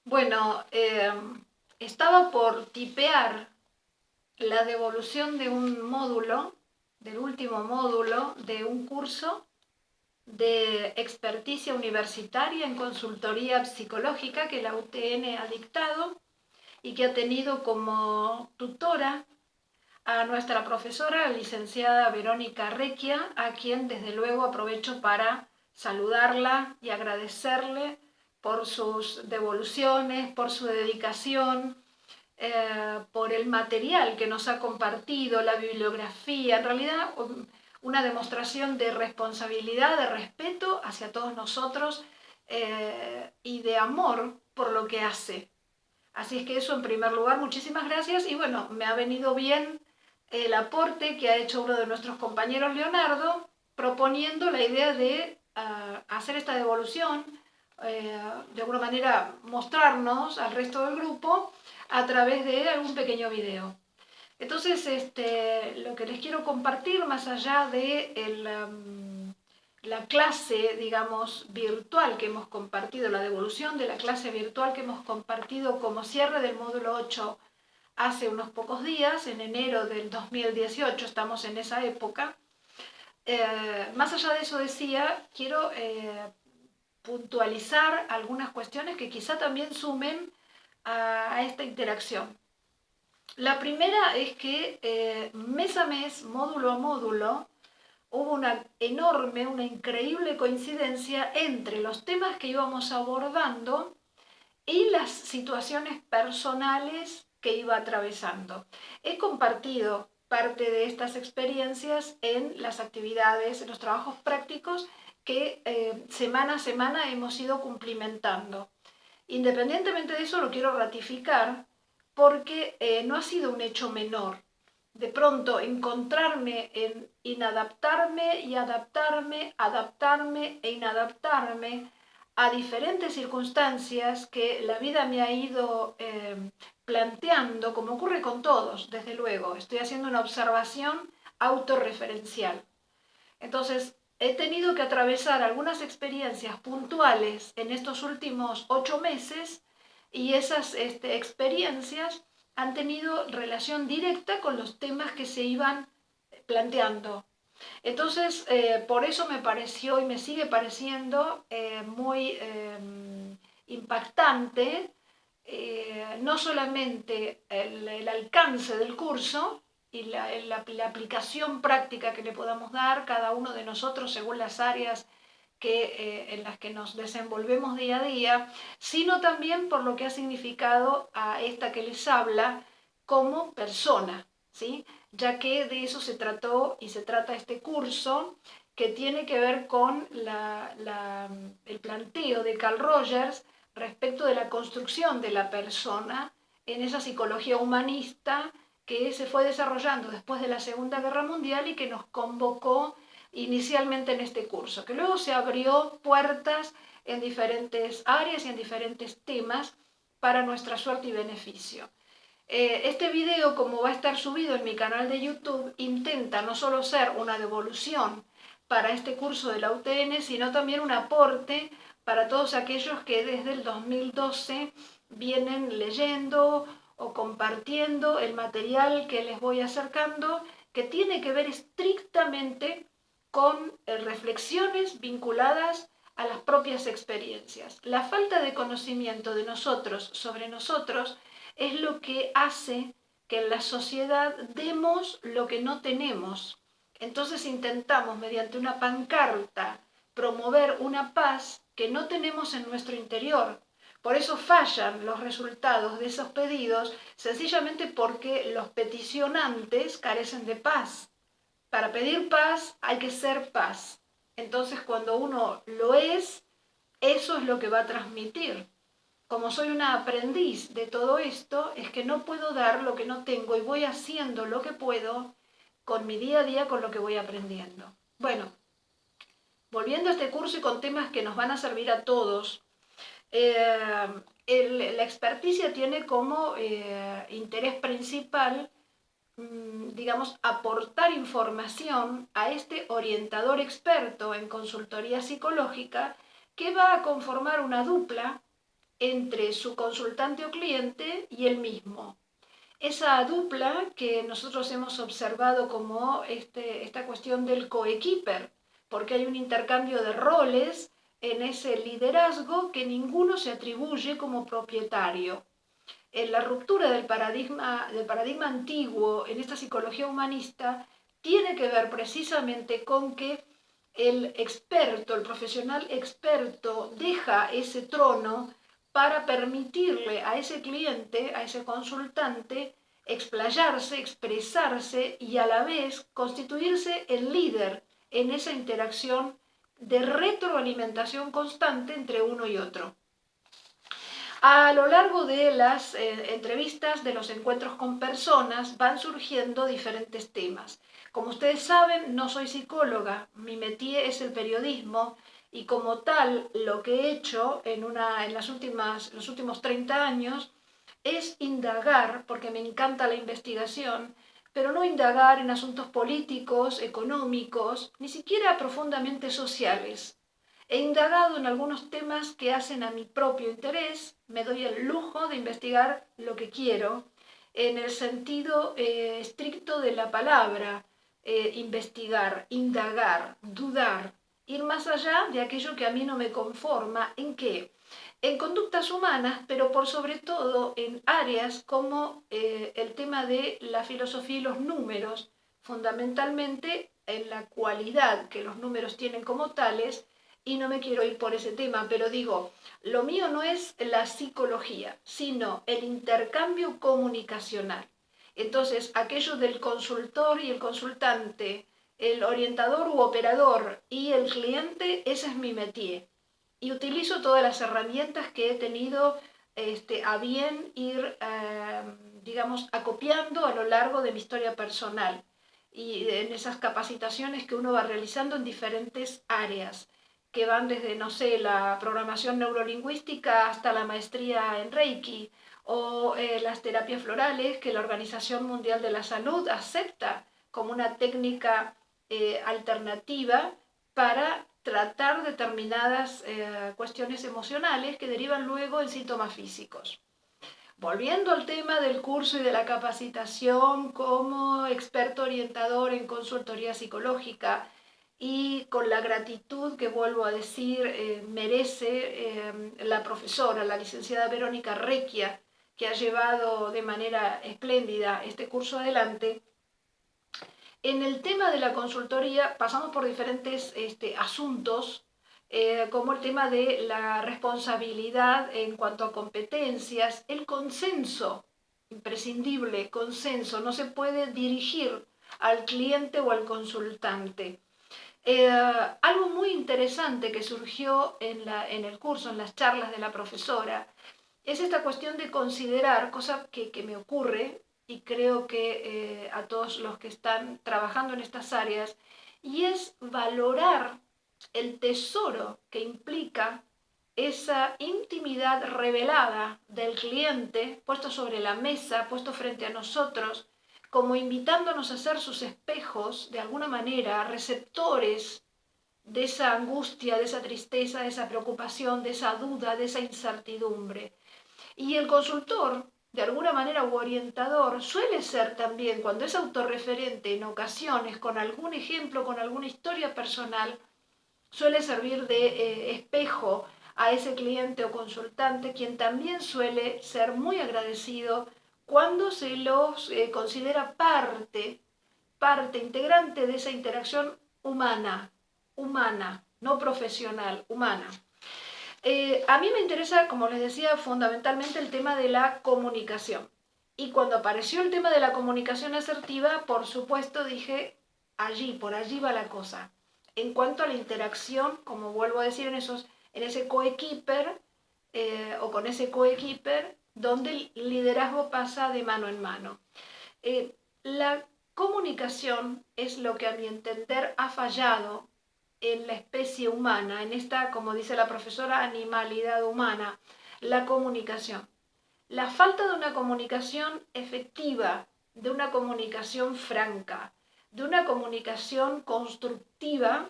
Bueno, estaba por tipear la devolución de un módulo, del último módulo de un curso de experticia universitaria en consultoría psicológica que la UTN ha dictado y que ha tenido como tutora a nuestra profesora, la licenciada Verónica Recchia, a quien desde luego aprovecho para saludarla y agradecerle por sus devoluciones, por su dedicación, por el material que nos ha compartido, la bibliografía, en realidad una demostración de responsabilidad, de respeto hacia todos nosotros y de amor por lo que hace. Así es que eso en primer lugar, muchísimas gracias y bueno, me ha venido bien el aporte que ha hecho uno de nuestros compañeros, Leonardo, proponiendo la idea de hacer esta devolución, de alguna manera mostrarnos al resto del grupo a través de algún pequeño video. Entonces, lo que les quiero compartir, más allá de la clase, digamos, virtual que hemos compartido, la devolución de la clase virtual que hemos compartido como cierre del módulo 8 hace unos pocos días, en enero del 2018, estamos en esa época. Más allá de eso decía, quiero puntualizar algunas cuestiones que quizá también sumen a esta interacción. La primera es que mes a mes, módulo a módulo, hubo una enorme, una increíble coincidencia entre los temas que íbamos abordando y las situaciones personales que iba atravesando. He compartido parte de estas experiencias en las actividades, en los trabajos prácticos que semana a semana hemos ido cumplimentando. Independientemente de eso, lo quiero ratificar porque no ha sido un hecho menor. De pronto encontrarme en inadaptarme y adaptarme, adaptarme e inadaptarme a diferentes circunstancias que la vida me ha ido planteando, como ocurre con todos, desde luego. Estoy haciendo una observación autorreferencial. Entonces, he tenido que atravesar algunas experiencias puntuales en estos últimos 8 meses y esas experiencias han tenido relación directa con los temas que se iban planteando. Entonces, por eso me pareció y me sigue pareciendo muy impactante no solamente el alcance del curso y la aplicación práctica que le podamos dar cada uno de nosotros según las áreas en las que nos desenvolvemos día a día, sino también por lo que ha significado a esta que les habla como persona, ¿sí? Ya que de eso se trató y se trata este curso que tiene que ver con el planteo de Carl Rogers respecto de la construcción de la persona en esa psicología humanista que se fue desarrollando después de la Segunda Guerra Mundial y que nos convocó inicialmente en este curso, que luego se abrió puertas en diferentes áreas y en diferentes temas para nuestra suerte y beneficio. Este video, como va a estar subido en mi canal de YouTube, intenta no solo ser una devolución para este curso de la UTN, sino también un aporte para todos aquellos que desde el 2012 vienen leyendo o compartiendo el material que les voy acercando, que tiene que ver estrictamente con reflexiones vinculadas a las propias experiencias. La falta de conocimiento de nosotros sobre nosotros es lo que hace que en la sociedad demos lo que no tenemos. Entonces intentamos mediante una pancarta promover una paz que no tenemos en nuestro interior. Por eso fallan los resultados de esos pedidos, sencillamente porque los peticionantes carecen de paz. Para pedir paz hay que ser paz. Entonces cuando uno lo es, eso es lo que va a transmitir. Como soy una aprendiz de todo esto, es que no puedo dar lo que no tengo y voy haciendo lo que puedo con mi día a día, con lo que voy aprendiendo. Bueno, volviendo a este curso y con temas que nos van a servir a todos, la experticia tiene como interés principal, digamos, aportar información a este orientador experto en consultoría psicológica que va a conformar una dupla entre su consultante o cliente y él mismo. Esa dupla que nosotros hemos observado como esta cuestión del coequiper, porque hay un intercambio de roles en ese liderazgo que ninguno se atribuye como propietario. En la ruptura del paradigma antiguo en esta psicología humanista tiene que ver precisamente con que el experto, el profesional experto, deja ese trono para permitirle a ese cliente, a ese consultante, explayarse, expresarse y a la vez constituirse el líder en esa interacción de retroalimentación constante entre uno y otro. A lo largo de las entrevistas, de los encuentros con personas, van surgiendo diferentes temas. Como ustedes saben, no soy psicóloga, mi métier es el periodismo y como tal lo que he hecho en los últimos 30 años es indagar, porque me encanta la investigación, pero no indagar en asuntos políticos, económicos, ni siquiera profundamente sociales. He indagado en algunos temas que hacen a mi propio interés, me doy el lujo de investigar lo que quiero, en el sentido estricto de la palabra, investigar, indagar, dudar, ir más allá de aquello que a mí no me conforma, ¿en qué? En conductas humanas, pero por sobre todo en áreas como el tema de la filosofía y los números, fundamentalmente en la cualidad que los números tienen como tales, y no me quiero ir por ese tema, pero digo, lo mío no es la psicología, sino el intercambio comunicacional. Entonces, aquello del consultor y el consultante, el orientador u operador y el cliente, ese es mi métier. Y utilizo todas las herramientas que he tenido a bien ir, digamos, acopiando a lo largo de mi historia personal y en esas capacitaciones que uno va realizando en diferentes áreas que van desde, no sé, la programación neurolingüística hasta la maestría en Reiki o las terapias florales que la Organización Mundial de la Salud acepta como una técnica alternativa para tratar determinadas cuestiones emocionales que derivan luego en síntomas físicos. Volviendo al tema del curso y de la capacitación como experto orientador en consultoría psicológica, y con la gratitud que vuelvo a decir merece la profesora, la licenciada Verónica Recchia, que ha llevado de manera espléndida este curso adelante. En el tema de la consultoría pasamos por diferentes asuntos, como el tema de la responsabilidad en cuanto a competencias, el consenso, imprescindible, consenso, no se puede dirigir al cliente o al consultante. Algo muy interesante que surgió en el curso, en las charlas de la profesora, es esta cuestión de considerar, cosa que me ocurre y creo que a todos los que están trabajando en estas áreas, y es valorar el tesoro que implica esa intimidad revelada del cliente puesto sobre la mesa, puesto frente a nosotros, como invitándonos a ser sus espejos, de alguna manera, receptores de esa angustia, de esa tristeza, de esa preocupación, de esa duda, de esa incertidumbre. Y el consultor, de alguna manera, u orientador, suele ser también, cuando es autorreferente en ocasiones, con algún ejemplo, con alguna historia personal, suele servir de espejo a ese cliente o consultante, quien también suele ser muy agradecido cuando se los considera parte integrante de esa interacción humana, no profesional, humana. A mí me interesa, como les decía, fundamentalmente el tema de la comunicación. Y cuando apareció el tema de la comunicación asertiva, por supuesto dije, por allí va la cosa. En cuanto a la interacción, como vuelvo a decir, en ese coequiper o con ese coequiper, donde el liderazgo pasa de mano en mano. La comunicación es lo que a mi entender ha fallado en la especie humana, en esta, como dice la profesora, animalidad humana, la comunicación. La falta de una comunicación efectiva, de una comunicación franca, de una comunicación constructiva,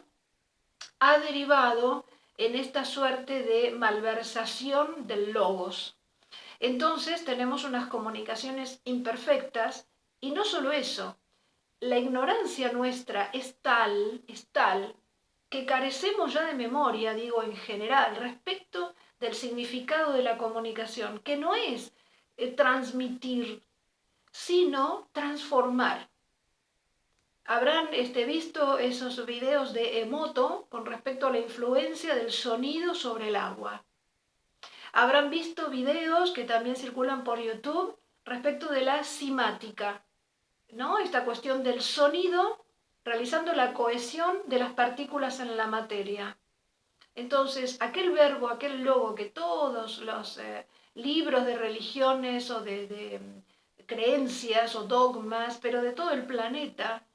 ha derivado en esta suerte de malversación del logos. Entonces tenemos unas comunicaciones imperfectas y no solo eso, la ignorancia nuestra es tal, que carecemos ya de memoria, digo en general, respecto del significado de la comunicación, que no es transmitir, sino transformar. Habrán visto esos videos de Emoto con respecto a la influencia del sonido sobre el agua. Habrán visto videos que también circulan por YouTube respecto de la cimática, ¿no? Esta cuestión del sonido realizando la cohesión de las partículas en la materia. Entonces, aquel verbo, aquel logo que todos los libros de religiones o de creencias o dogmas, pero de todo el planeta,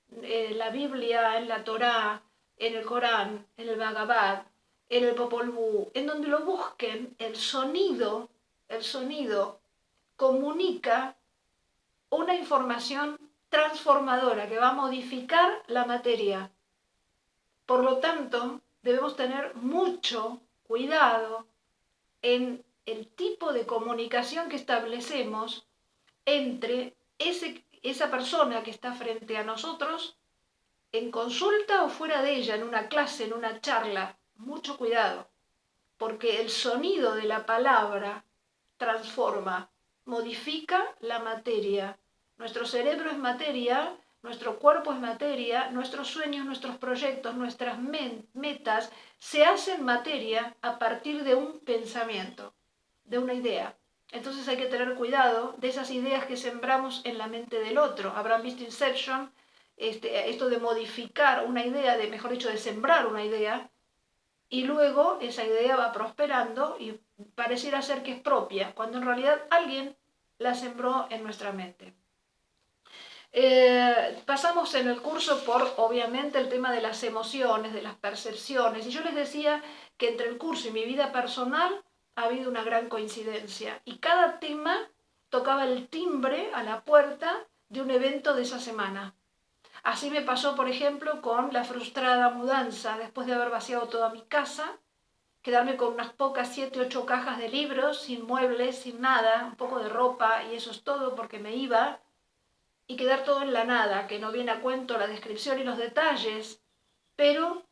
la Biblia, en la Torá, en el Corán, en el Bhagavad, en el Popol Vuh, en donde lo busquen, el sonido comunica una información transformadora que va a modificar la materia. Por lo tanto, debemos tener mucho cuidado en el tipo de comunicación que establecemos entre esa persona que está frente a nosotros en consulta o fuera de ella, en una clase, en una charla. Mucho cuidado, porque el sonido de la palabra transforma, modifica la materia. Nuestro cerebro es materia, nuestro cuerpo es materia, nuestros sueños, nuestros proyectos, nuestras metas se hacen materia a partir de un pensamiento, de una idea. Entonces hay que tener cuidado de esas ideas que sembramos en la mente del otro. Habrán visto Inception, esto de modificar una idea, mejor dicho, de sembrar una idea, y luego esa idea va prosperando y pareciera ser que es propia, cuando en realidad alguien la sembró en nuestra mente. Pasamos en el curso por, obviamente, el tema de las emociones, de las percepciones, y yo les decía que entre el curso y mi vida personal ha habido una gran coincidencia, y cada tema tocaba el timbre a la puerta de un evento de esa semana. Así me pasó, por ejemplo, con la frustrada mudanza, después de haber vaciado toda mi casa, quedarme con unas pocas 7, 8 cajas de libros, sin muebles, sin nada, un poco de ropa y eso es todo porque me iba, y quedar todo en la nada, que no viene a cuento la descripción y los detalles, pero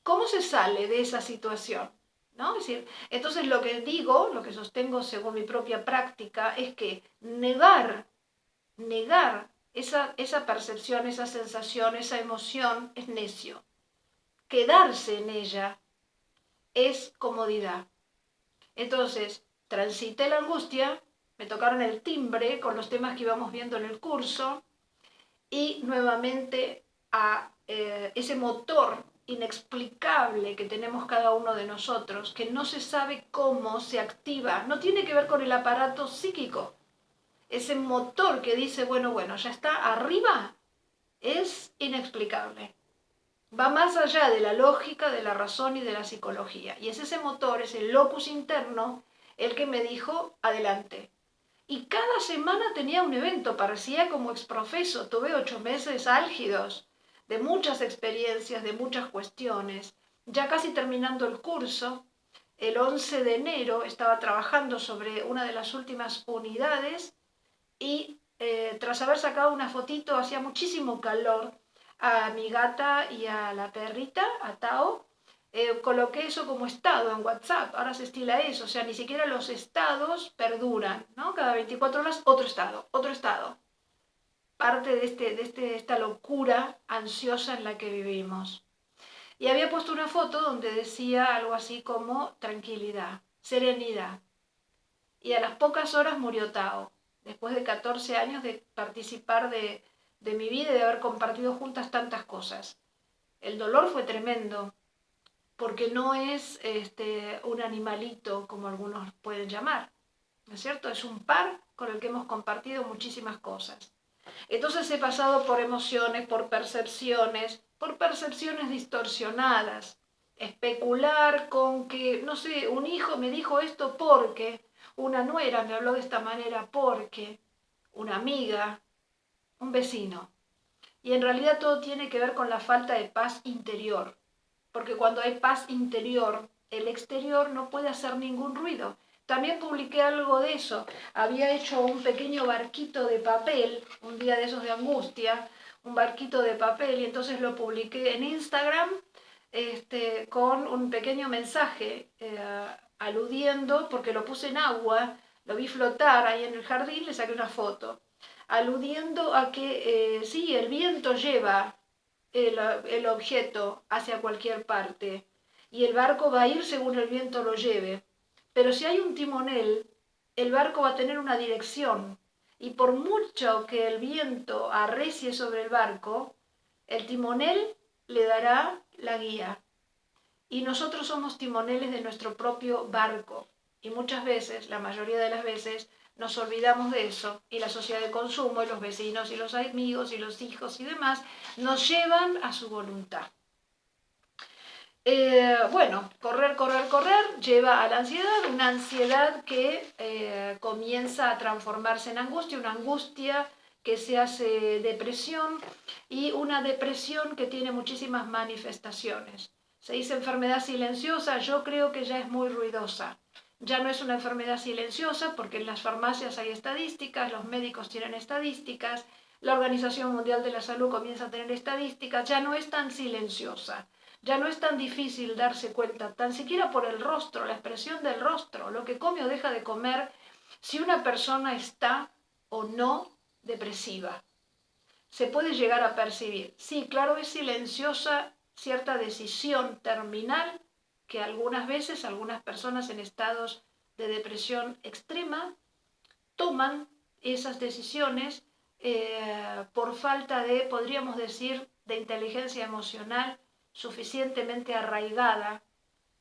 ¿cómo se sale de esa situación? ¿No? Es decir, entonces lo que digo, lo que sostengo según mi propia práctica, es que negar esa percepción, esa sensación, esa emoción es necio. Quedarse en ella es comodidad. Entonces, transité la angustia, me tocaron el timbre con los temas que íbamos viendo en el curso y nuevamente a ese motor inexplicable que tenemos cada uno de nosotros, que no se sabe cómo se activa, no tiene que ver con el aparato psíquico. Ese motor que dice, bueno, ya está arriba, es inexplicable. Va más allá de la lógica, de la razón y de la psicología. Y es ese motor, ese locus interno, el que me dijo, adelante. Y cada semana tenía un evento, parecía como exprofeso. Tuve 8 meses álgidos, de muchas experiencias, de muchas cuestiones. Ya casi terminando el curso, el 11 de enero estaba trabajando sobre una de las últimas unidades y tras haber sacado una fotito, hacía muchísimo calor, a mi gata y a la perrita, a Tao, coloqué eso como estado en WhatsApp. Ahora se estila eso, o sea, ni siquiera los estados perduran, ¿no? Cada 24 horas otro estado, otro estado. Parte de esta locura ansiosa en la que vivimos. Y había puesto una foto donde decía algo así como tranquilidad, serenidad. Y a las pocas horas murió Tao, después de 14 años de participar de mi vida y de haber compartido juntas tantas cosas. El dolor fue tremendo, porque no es un animalito como algunos pueden llamar, ¿no es cierto? Es un par con el que hemos compartido muchísimas cosas. Entonces he pasado por emociones, por percepciones distorsionadas, especular con que, no sé, un hijo me dijo esto porque, una nuera me habló de esta manera porque, una amiga, un vecino. Y en realidad todo tiene que ver con la falta de paz interior. porque cuando hay paz interior, el exterior no puede hacer ningún ruido. También publiqué algo de eso. Había hecho un pequeño barquito de papel, un día de esos de angustia, un barquito de papel, y entonces lo publiqué en Instagram con un pequeño mensaje aludiendo, porque lo puse en agua, lo vi flotar ahí en el jardín, le saqué una foto, aludiendo a que sí, el viento lleva el objeto hacia cualquier parte y el barco va a ir según el viento lo lleve. Pero si hay un timonel, el barco va a tener una dirección y por mucho que el viento arrecie sobre el barco, el timonel le dará la guía. Y nosotros somos timoneles de nuestro propio barco. Y muchas veces, la mayoría de las veces, nos olvidamos de eso. Y la sociedad de consumo, y los vecinos, y los amigos, y los hijos y demás, nos llevan a su voluntad. Bueno, correr lleva a la ansiedad, una ansiedad que comienza a transformarse en angustia, una angustia que se hace depresión y una depresión que tiene muchísimas manifestaciones. Se dice enfermedad silenciosa, yo creo que ya es muy ruidosa. Ya no es una enfermedad silenciosa porque en las farmacias hay estadísticas, los médicos tienen estadísticas, la Organización Mundial de la Salud comienza a tener estadísticas, ya no es tan silenciosa. Ya no es tan difícil darse cuenta, tan siquiera por el rostro, la expresión del rostro, lo que come o deja de comer, si una persona está o no depresiva. Se puede llegar a percibir. Sí, claro, es silenciosa cierta decisión terminal que algunas veces algunas personas en estados de depresión extrema toman esas decisiones por falta de, podríamos decir, de inteligencia emocional suficientemente arraigada,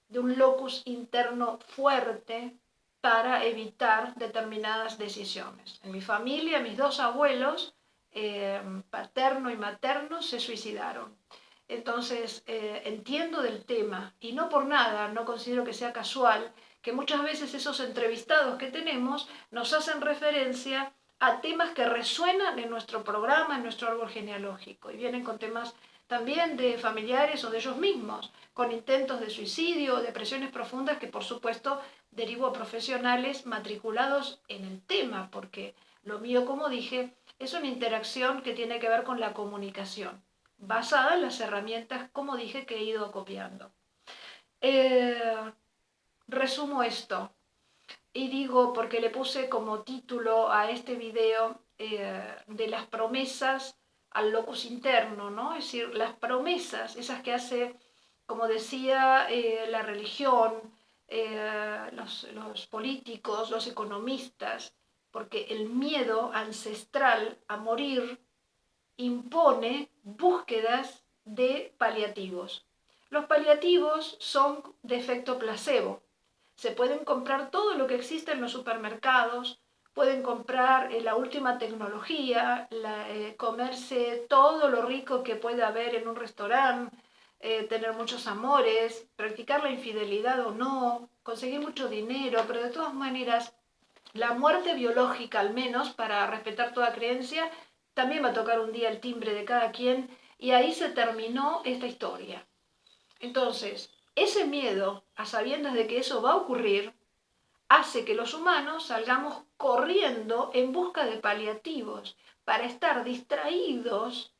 de un locus interno fuerte para evitar determinadas decisiones. En mi familia, mis dos abuelos, paterno y materno, se suicidaron. Entonces, entiendo del tema y no por nada, no considero que sea casual que muchas veces esos entrevistados que tenemos nos hacen referencia a temas que resuenan en nuestro programa, en nuestro árbol genealógico, y vienen con temas también de familiares o de ellos mismos, con intentos de suicidio o depresiones profundas que por supuesto derivo a profesionales matriculados en el tema, porque lo mío, como dije, es una interacción que tiene que ver con la comunicación, basada en las herramientas, como dije, que he ido copiando. Resumo esto y digo, porque le puse como título a este video de las promesas al locus interno, ¿no? Es decir, las promesas, esas que hace, como decía, la religión, los políticos, los economistas, porque el miedo ancestral a morir impone búsquedas de paliativos. Los paliativos son de efecto placebo. Se pueden comprar todo lo que existe en los supermercados, pueden comprar la última tecnología, comerse todo lo rico que puede haber en un restaurante, tener muchos amores, practicar la infidelidad o no, conseguir mucho dinero, pero de todas maneras, la muerte biológica, al menos, para respetar toda creencia, también va a tocar un día el timbre de cada quien y ahí se terminó esta historia. Entonces, ese miedo, a sabiendas de que eso va a ocurrir, hace que los humanos salgamos corriendo en busca de paliativos para estar distraídos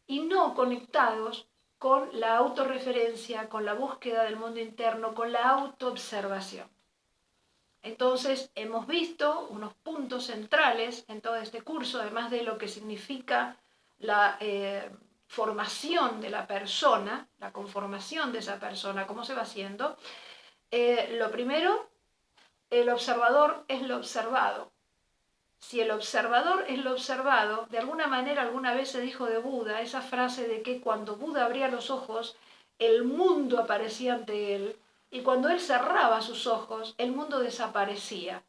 y no conectados con la autorreferencia, con la búsqueda del mundo interno, con la autoobservación. Entonces, hemos visto unos puntos centrales en todo este curso, además de lo que significa la formación de la persona, la conformación de esa persona, cómo se va haciendo. Lo primero, el observador es lo observado. Si el observador es lo observado, de alguna manera alguna vez se dijo de Buda esa frase de que cuando Buda abría los ojos, el mundo aparecía ante él, y cuando él cerraba sus ojos, el mundo desaparecía.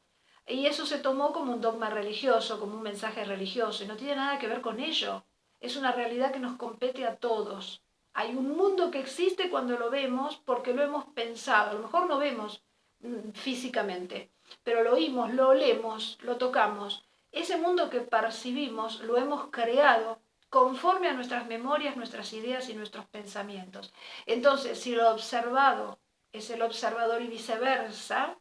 Y eso se tomó como un dogma religioso, como un mensaje religioso, y no tiene nada que ver con ello. Es una realidad que nos compete a todos. Hay un mundo que existe cuando lo vemos porque lo hemos pensado. A lo mejor no vemos físicamente, pero lo oímos, lo olemos, lo tocamos. Ese mundo que percibimos lo hemos creado conforme a nuestras memorias, nuestras ideas y nuestros pensamientos. Entonces, si lo observado es el observador y viceversa,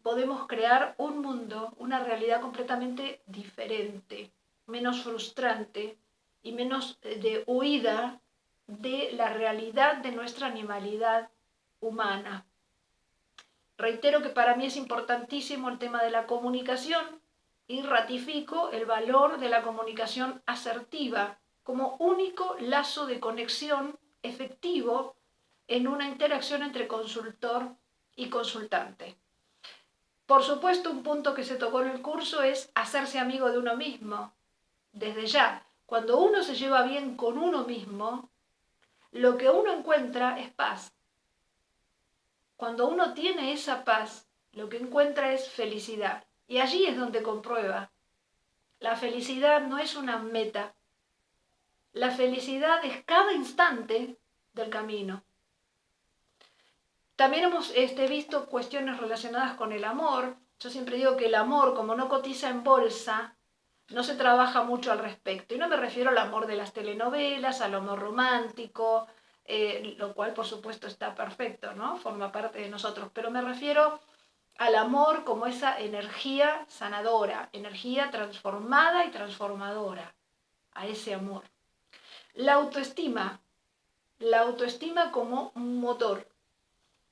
podemos crear un mundo, una realidad completamente diferente, menos frustrante y menos de huida de la realidad de nuestra animalidad humana. Reitero que para mí es importantísimo el tema de la comunicación y ratifico el valor de la comunicación asertiva como único lazo de conexión efectivo en una interacción entre consultor y consultante. Por supuesto, un punto que se tocó en el curso es hacerse amigo de uno mismo. Desde ya, cuando uno se lleva bien con uno mismo, lo que uno encuentra es paz. Cuando uno tiene esa paz, lo que encuentra es felicidad. Y allí es donde comprueba. La felicidad no es una meta. La felicidad es cada instante del camino. También hemos visto cuestiones relacionadas con el amor. Yo siempre digo que el amor, como no cotiza en bolsa, no se trabaja mucho al respecto. Y no me refiero al amor de las telenovelas, al amor romántico, lo cual por supuesto está perfecto, ¿no? Forma parte de nosotros. Pero me refiero al amor como esa energía sanadora, energía transformada y transformadora, a ese amor. La autoestima como un motor.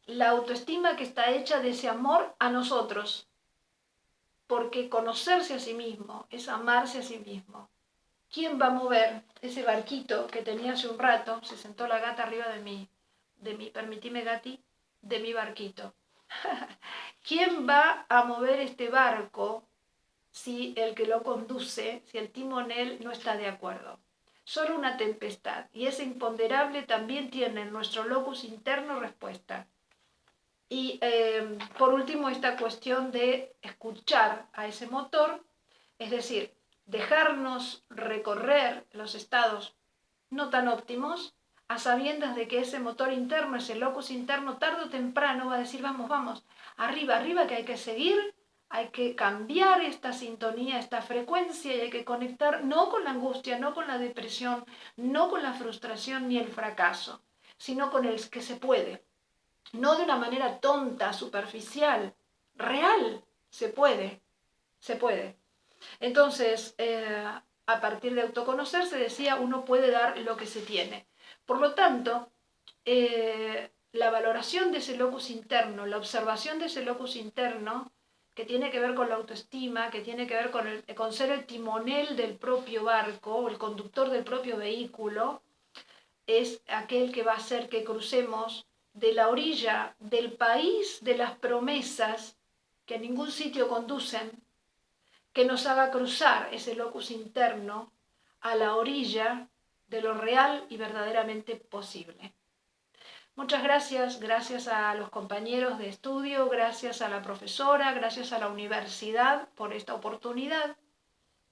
La autoestima que está hecha de ese amor a nosotros, porque conocerse a sí mismo es amarse a sí mismo. ¿Quién va a mover ese barquito que tenía hace un rato? Se sentó la gata arriba permitime Gati, de mi barquito. ¿Quién va a mover este barco si el que lo conduce, si el timonel no está de acuerdo? Solo una tempestad, y ese imponderable también tiene en nuestro locus interno respuesta. Y por último, esta cuestión de escuchar a ese motor, es decir, dejarnos recorrer los estados no tan óptimos, a sabiendas de que ese motor interno, ese locus interno, tarde o temprano va a decir, vamos, vamos, arriba, arriba, que hay que seguir, hay que cambiar esta sintonía, esta frecuencia, y hay que conectar no con la angustia, no con la depresión, no con la frustración ni el fracaso, sino con el que se puede. No de una manera tonta, superficial, real, se puede, se puede. Entonces, a partir de autoconocerse, decía, uno puede dar lo que se tiene. Por lo tanto, la valoración de ese locus interno, la observación de ese locus interno, que tiene que ver con la autoestima, que tiene que ver con ser el timonel del propio barco, o el conductor del propio vehículo, es aquel que va a hacer que crucemos de la orilla del país de las promesas que a ningún sitio conducen, que nos haga cruzar ese locus interno a la orilla de lo real y verdaderamente posible. Muchas gracias, gracias a los compañeros de estudio, gracias a la profesora, gracias a la universidad por esta oportunidad.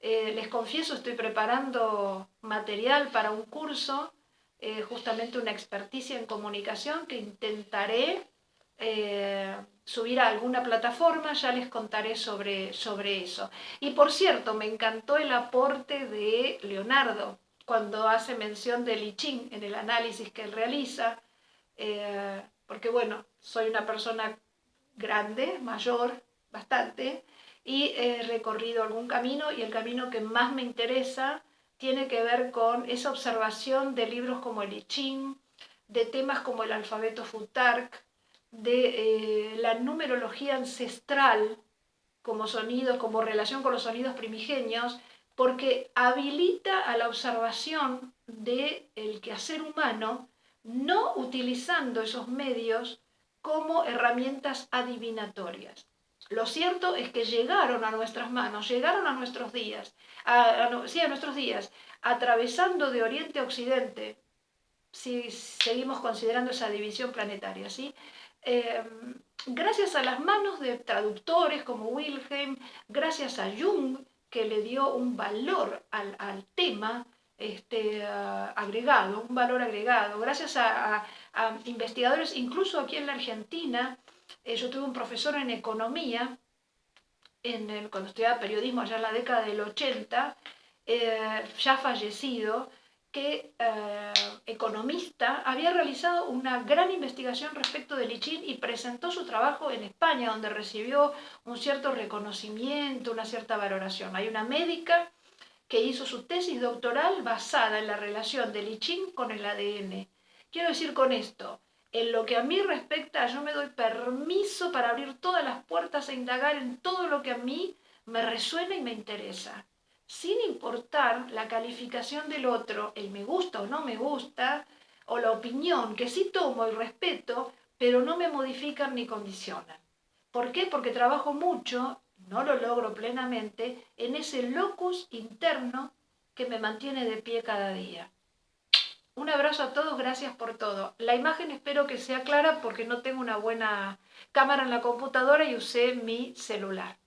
Les confieso, estoy preparando material para un curso, justamente una experticia en comunicación que intentaré subir a alguna plataforma, ya les contaré sobre eso. Y por cierto, me encantó el aporte de Leonardo cuando hace mención del I Ching en el análisis que él realiza, porque bueno, soy una persona grande, mayor, bastante, y he recorrido algún camino, y el camino que más me interesa tiene que ver con esa observación de libros como el I Ching, de temas como el alfabeto Futark, de la numerología ancestral como sonidos, como relación con los sonidos primigenios, porque habilita a la observación del quehacer humano, no utilizando esos medios como herramientas adivinatorias. Lo cierto es que llegaron a nuestras manos, llegaron a nuestros días, a nuestros días, atravesando de oriente a occidente, si seguimos considerando esa división planetaria, ¿sí? Gracias a las manos de traductores como Wilhelm, gracias a Jung, que le dio un valor al tema agregado, un valor agregado, gracias a investigadores, incluso aquí en la Argentina. Yo tuve un profesor en economía, cuando estudiaba periodismo allá en la década del 80, ya fallecido, que economista, había realizado una gran investigación respecto del I Ching y presentó su trabajo en España, donde recibió un cierto reconocimiento, una cierta valoración. Hay una médica que hizo su tesis doctoral basada en la relación del I Ching con el ADN. Quiero decir con esto, en lo que a mí respecta, yo me doy permiso para abrir todas las puertas e indagar en todo lo que a mí me resuena y me interesa, sin importar la calificación del otro, el me gusta o no me gusta, o la opinión que sí tomo y respeto, pero no me modifican ni condicionan. ¿Por qué? Porque trabajo mucho, no lo logro plenamente, en ese locus interno que me mantiene de pie cada día. Un abrazo a todos, gracias por todo. La imagen espero que sea clara porque no tengo una buena cámara en la computadora y usé mi celular.